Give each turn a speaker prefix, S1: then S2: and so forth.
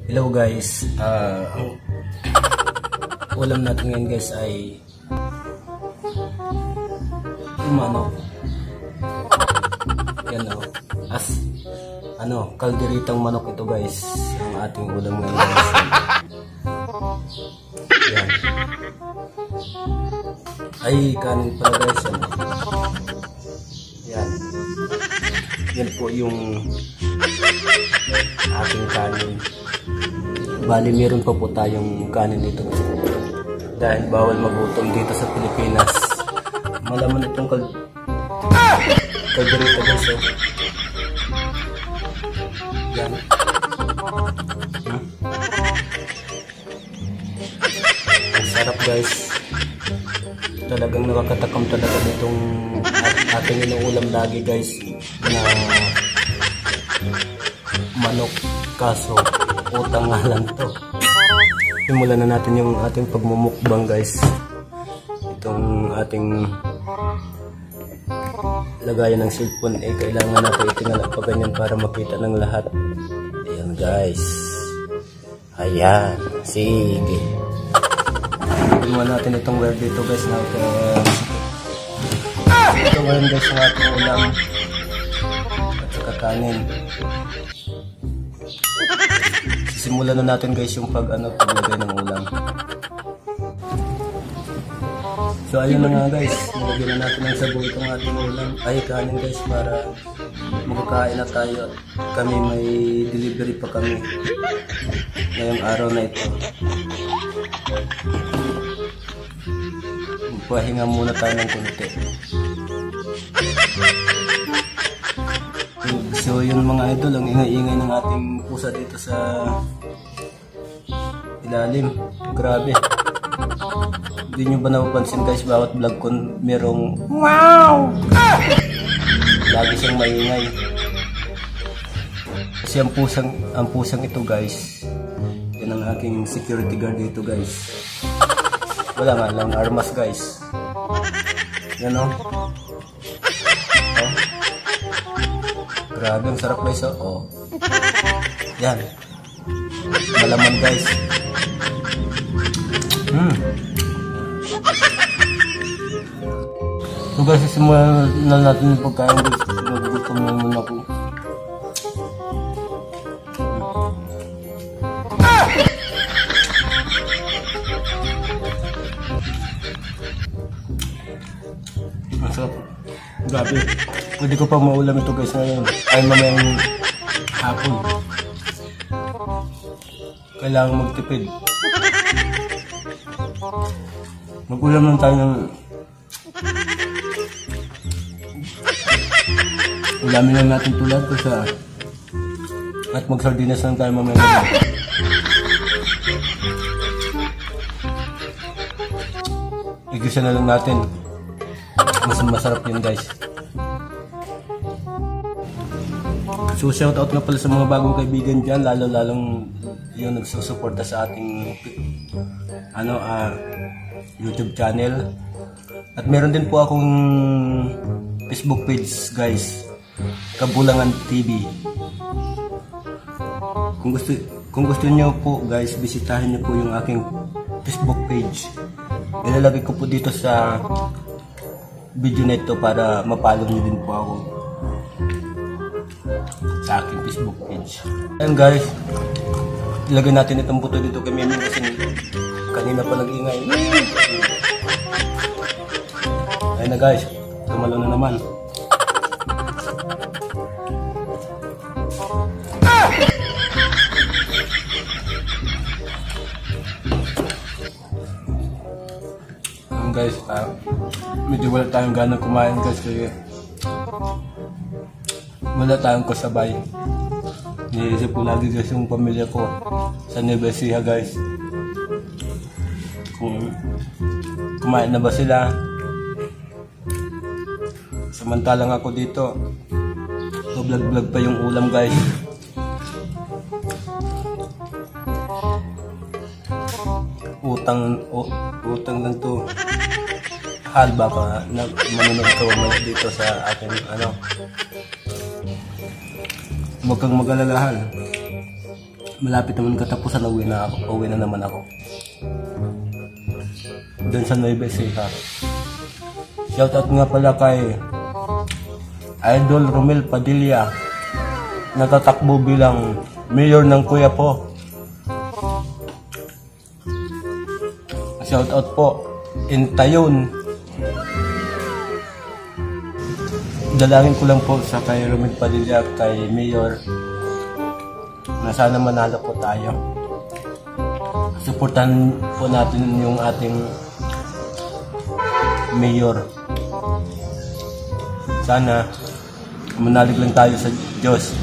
S1: Hello guys, ang ulam natin ngayon guys ay manok. Yan o, kalderitang manok ito guys, ang ating ulam ngayon guys. Yan. Ay, kanin pala guys. Yan. Yan po yung ating kanin. Bali, meron pa po tayong kanin dito. Dahil bawal magutom dito sa Pilipinas. Malaman itong kalderita guys. Yan. Ang sarap guys. Talagang nakakatakam talaga nitong ating inuulam lagi guys na manok, kaso utang nga lang to. Simulan na natin yung ating pagmumukbang guys. Itong ating lagayan ng cellphone eh kailangan natin itingala pa ganyan para makita ng lahat. Ayan guys. Ayan. Sige. Tingnan natin itong wire dito guys. Ito ngayon guys ang ating ulam at saka kanin. Simulan na natin guys yung paglagay ng ulam. So ayun na nga guys, nilagyan na natin ng sabaw itong ating ulam. Ay kanin guys para makakain na tayo. Kami may delivery pa kami ngayong araw na ito. Pahinga muna tayo ng konti. So yun mga idol, ang ingay-ingay ng ating pusa dito sa ilalim. Grabe. Hindi nyo ba napapansin guys, bawat vlog ko merong wow! Lagi siyang maingay. Kasi ang pusang ito guys, yan ang aking security guard dito guys. Wala nga lang armas guys. Yan o. Grabe, ang sarap guys. Oh. Yan. Malaman guys. So guys, simulan na natin yung pagkain guys. Nagugutom na muna ako. Ang sarap. Grabe. Pwede ko pa maulam ito guys ngayon. Ay mamayang hapon. Kailangan magtipid. Mag-ulam lang tayo ng ulamin lang natin tulad ko sa at mag-sardinas lang tayo mamaya. Igisa na lang natin. Mas masarap yun guys. So shout out nga pala sa mga bagong kaibigan dyan, lalong yung nagsusuporta sa ating YouTube channel. At meron din po akong Facebook page guys, Kabulangan TV. Kung gusto niyo po guys, bisitahin niyo po yung aking Facebook page. Ilalagay ko po dito sa video na ito para mapollow niyo din po ako sa aking Facebook page. Ayan guys, ilagay natin itong buto dito kay Mimi kasi kanina pa nag-ingay. Ayan na guys, tumalo na naman. Ayan guys, medyo wala tayong ganang kumain guys kasi wala tayong kasabay. Niisip ko lagi guys yung pamilya ko sa Nueva Ecija guys. Kung kumain na ba sila. Samantalang ako dito, so vlog pa yung ulam guys. Utang lang to. Hal baka manunod ka dito sa akin Huwag kang mag-alalahan. malapit naman katapusan, uwi na naman ako. Doon sa Nueva Ecija. Shoutout nga pala kay Idol Romel Padilla, natatakbo bilang mayor ng Quiapo. Shoutout po Intayon. Dalangin ko lang po sa kay Romel Padilla, kay Mayor, na sana manalo po tayo. Suportahan po natin yung ating Mayor. Sana manalig lang tayo sa Diyos.